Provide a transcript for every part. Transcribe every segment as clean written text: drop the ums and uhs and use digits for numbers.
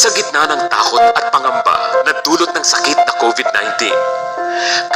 Sa gitna ng takot at pangamba na dulot ng sakit na COVID-19,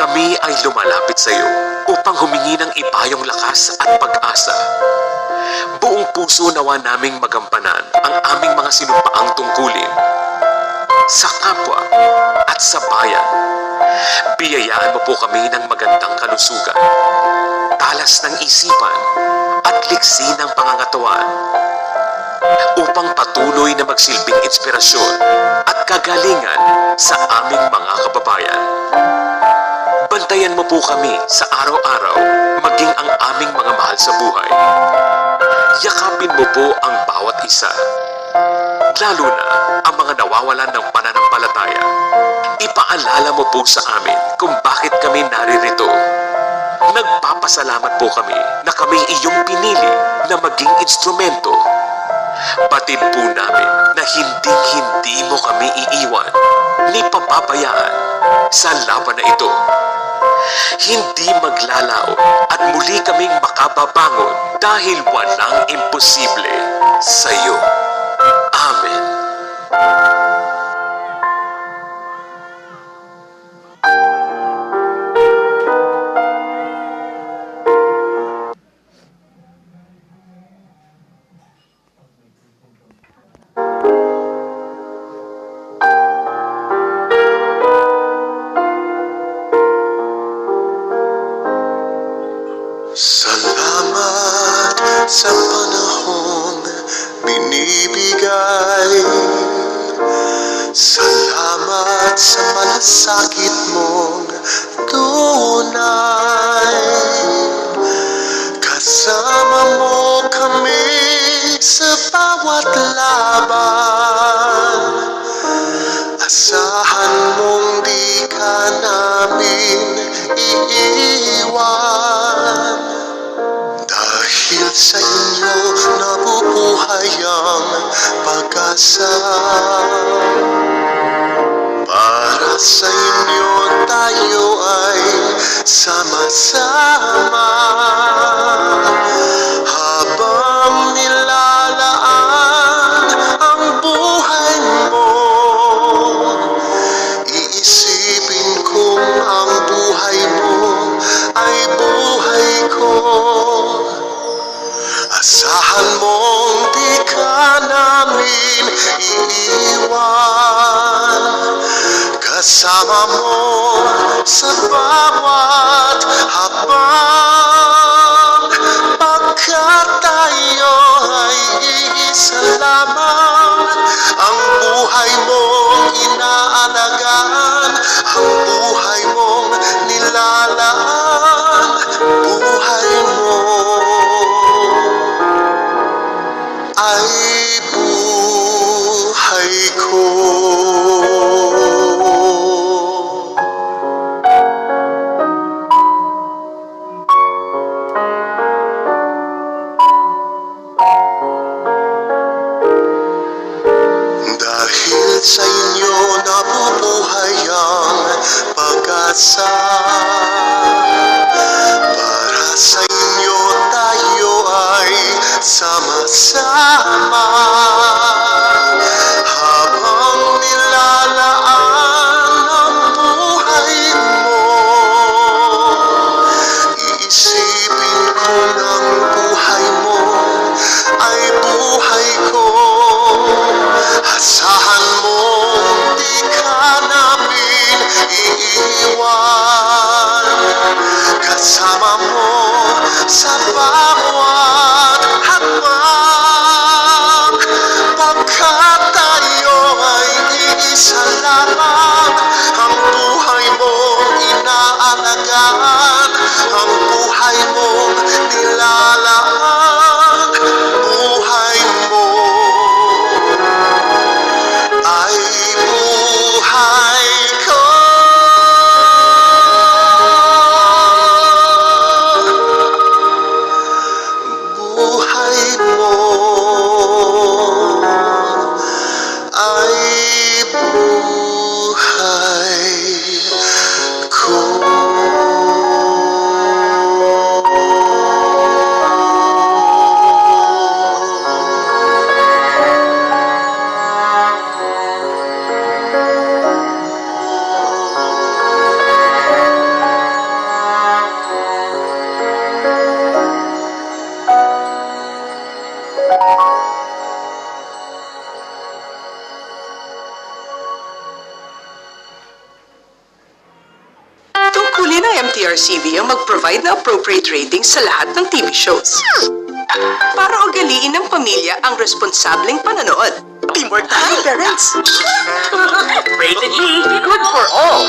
kami ay lumalapit sa iyo upang humingi ng ipayong lakas at pag-asa. Buong puso nawa naming magampanan ang aming mga sinumpaang tungkulin sa kapwa at sa bayan. Biyayaan mo po kami ng magandang kalusugan, talas ng isipan at liksi ng pangangatawan upang patuloy na magsilbing inspirasyon at kagalingan sa aming mga kababayan. Bantayan mo po kami sa araw-araw, maging ang aming mga mahal sa buhay. Yakapin mo po ang bawat isa, lalo na ang mga nawawalan ng pananampalataya. Ipaalala mo po sa amin kung bakit kami naririto. Nagpapasalamat po kami na kami iyong pinili na maging instrumento. Batid po namin na hindi mo kami iiwan ni papabayaan sa laban na ito. Hindi maglalaon at muli kaming makababangon dahil walang imposible sa iyo. Amen. Salamat sa panahong binibigay. Salamat sa malasakit mong tunay. Kasama mo kami sa bawat laban. Asahan mong di ka namin iiwan. Dahil sa inyo nabubuhay ang pag-asa. Para sa inyo tayo ay sama-sama. Habang nilalaan ang buhay mo, iisipin kong ang buhay mo ay buhay ko. Asahan mong di ka namin iiwan. Kasama mo sa bawat habang, pagkat tayo ay iisa lamang. Ang buhay mong inaalagaan, ang buhay mong nilalaan, buhay mo ay buhay ko. Dahil sa inyo nabubuhay ang pag-asa. Para sa inyo tayo ay sama-sama. Habang nilalaan ang buhay mo, iisipin ko ng buhay mo ay buhay ko. Asahan mo di ka namin iiwan. Kasama mo sa bawat hakbang, pagkat tayo ay iisa lamang. Ang buhay mong inaalagaan, ang buhay mong nilalaan, buhay mo ay buhay ko. Buhay mo ay buhay ko. Tungkulin ng MTRCB ang mag-provide na appropriate ratings sa lahat ng TV shows. Para ugaliin ng pamilya ang responsableng panonood. Teamwork tayo, parents! Rated G, good for all.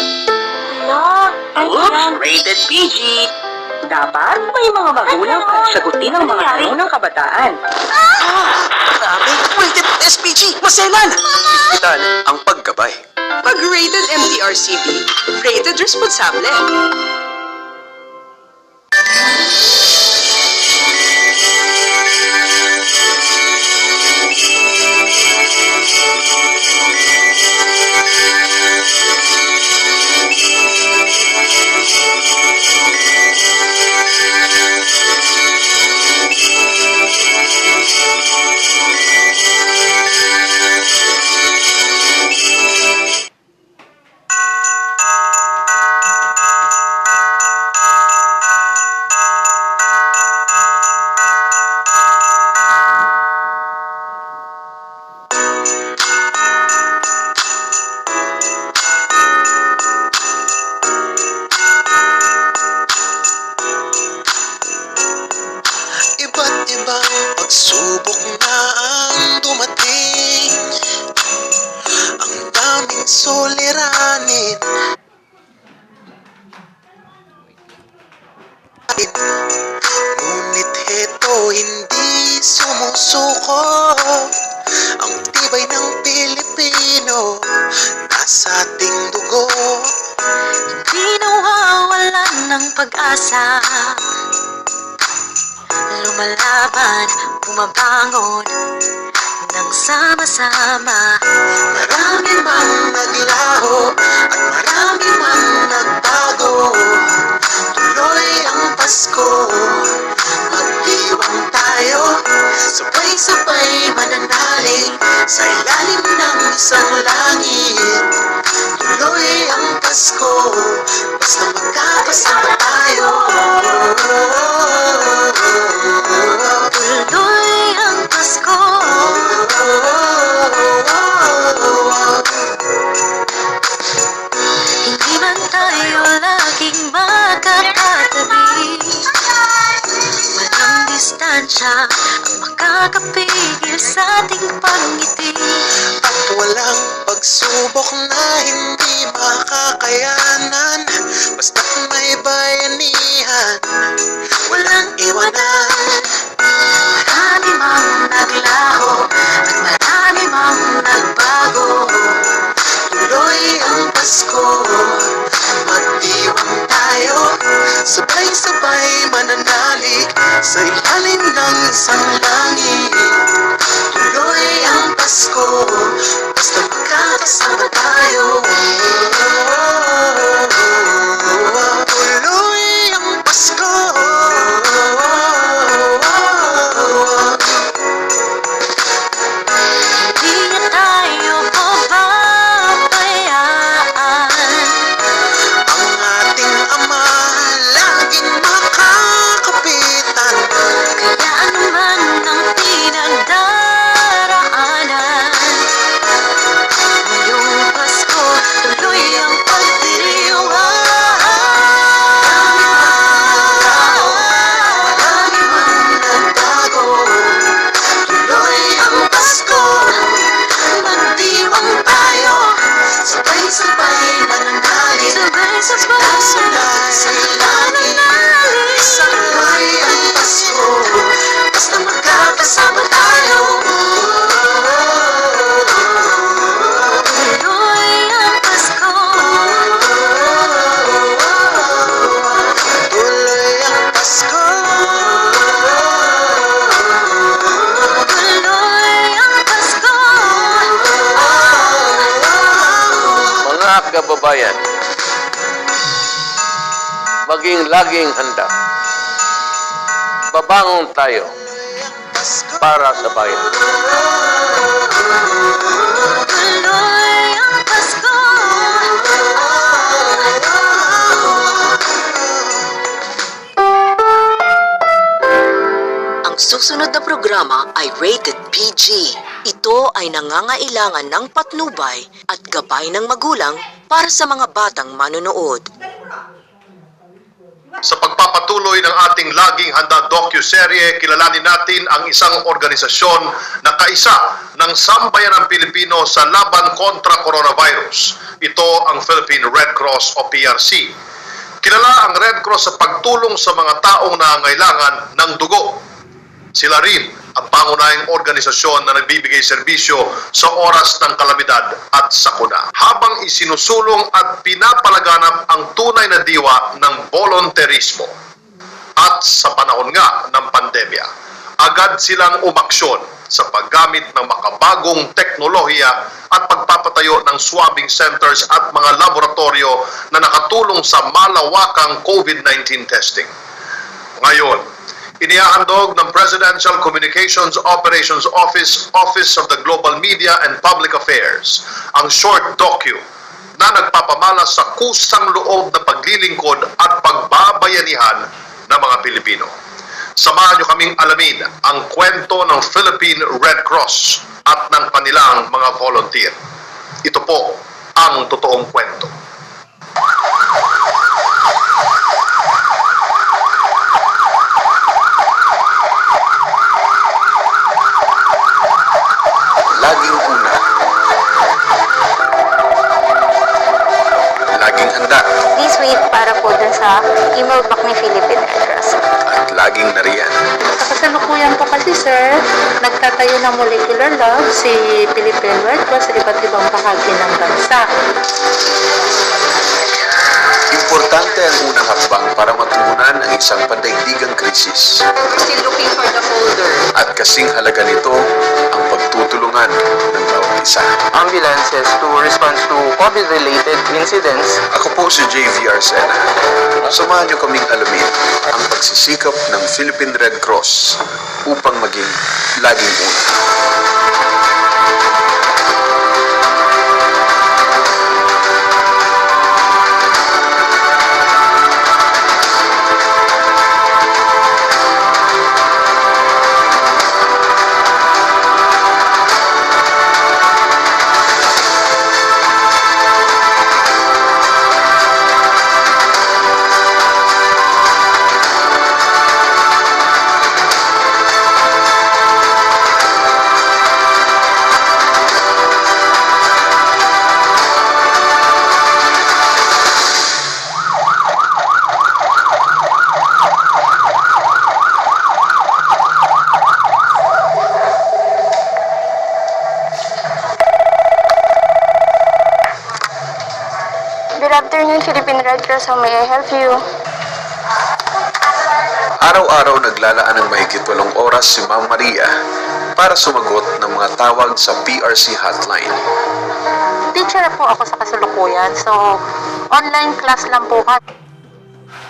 Oops, rated PG. Dapat may mga magulang para sagutin ang mga tanong ng kabataan. Grabe, rated SPG, maselan! Itan ang paggabay. Pag rated MTRCB, rated responsable. Iba't ibang pagsubok na ang dumating, ang daming suliranin. Ngunit heto hindi sumusuko, ang tibay ng Pilipino nasa ating dugo. Di nawawalan ng pag-asa, lumalaban, bumabangon ng sama-sama. Marami mang naglaho at marami mang nagbago, tuloy ang Pasko, magdiwang tayo, sabay-sabay mananalig sa ilalim ng isang langit. Tuloy ang Pasko, basta magkakasama tayo. Tuloy ang Pasko, hindi man tayo laging magkakatabi. Walang distansya ang makakapigil sa ating pangiti. At walang pagsubok na hindi makakayanan, basta't may bayanihan, walang iwanan. Marami mang naglaho at marami mang nagbago. Tuloy ang Pasko, magdiwang tayo, sabay-sabay mananalig sa ilalim ng isang langit. Tuloy ang Pasko, basta magkakasama tayo. Tuloy ang Pasko. Hindi na tayo pababayaan. Ang ating Ama laging makakapitan. Kaya anuman ang pinagdaraanan, ngayong Pasko, tuloy ang Marami mang nagbago, tuloy ang Pasko, magdiwang tayo, sabay-sabay mananalig, Sabay-sabay sa langit. Isang buhay ang Pasko, basta magkakasama tayo. tuloy ang Pasko, Tuloy ang Pasko. tuloy ang Pasko. Mga kababayan, maging laging handa. Babangon tayo para sa bayan. Tuloy ang Pasko. Ang sumusunod na programa ay rated PG. Ito ay nangangailangan ng patnubay at gabay ng magulang para sa mga batang manonood. Sa pagpapatuloy ng ating laging handa docuserye, kilalanin natin ang isang organisasyon na kaisa ng sambayanang Pilipino sa laban kontra coronavirus. Ito ang Philippine Red Cross o PRC. Kilala ang Red Cross sa pagtulong sa mga taong nangangailangan ng dugo. Sila rin ang pangunahing organisasyon na nagbibigay serbisyo sa oras ng kalamidad at sakuna. Habang isinusulong at pinapalaganap ang tunay na diwa ng volunteerismo. At sa panahon nga ng pandemya, agad silang umaksyon sa paggamit ng makabagong teknolohiya at pagpapatayo ng swabbing centers at mga laboratorio na nakatulong sa malawakang COVID-19 testing. Ngayon, inihahandog ng Presidential Communications Operations Office, Office of the Global Media and Public Affairs, ang short docu na nagpapamala sa kusang loob na paglilingkod at pagbabayanihan ng mga Pilipino. Samahan niyo kaming alamin ang kwento ng Philippine Red Cross at ng kanilang mga volunteer. Ito po ang totoong kwento. Laging una. Laging handa Please wait para po dun sa email box ni Philippine Red Cross. at laging nariyan. Sa kasalukuyan po kasi sir, nagtatayo ng molecular lab si Philippine Red Cross sa iba't ibang bahagi ng bansa. Importante ang unang hakbang para matugunan ang isang pandaigdigang krisis. We're still looking for the folder. At kasing halaga nito ang pagtutulungan ng bawat isa. Ambulances to respond to COVID-related incidents. Ako po si JVR Sena. Samahan niyo kaming alamin ang pagsisikap ng Philippine Red Cross upang maging laging una. Good afternoon, Philippine Red Cross. How may I help you? Araw-araw naglalaan ng mahigit 8 oras si Ma'am Maria para sumagot ng mga tawag sa PRC hotline. Teacher po ako sa kasalukuyan, so online class lang po.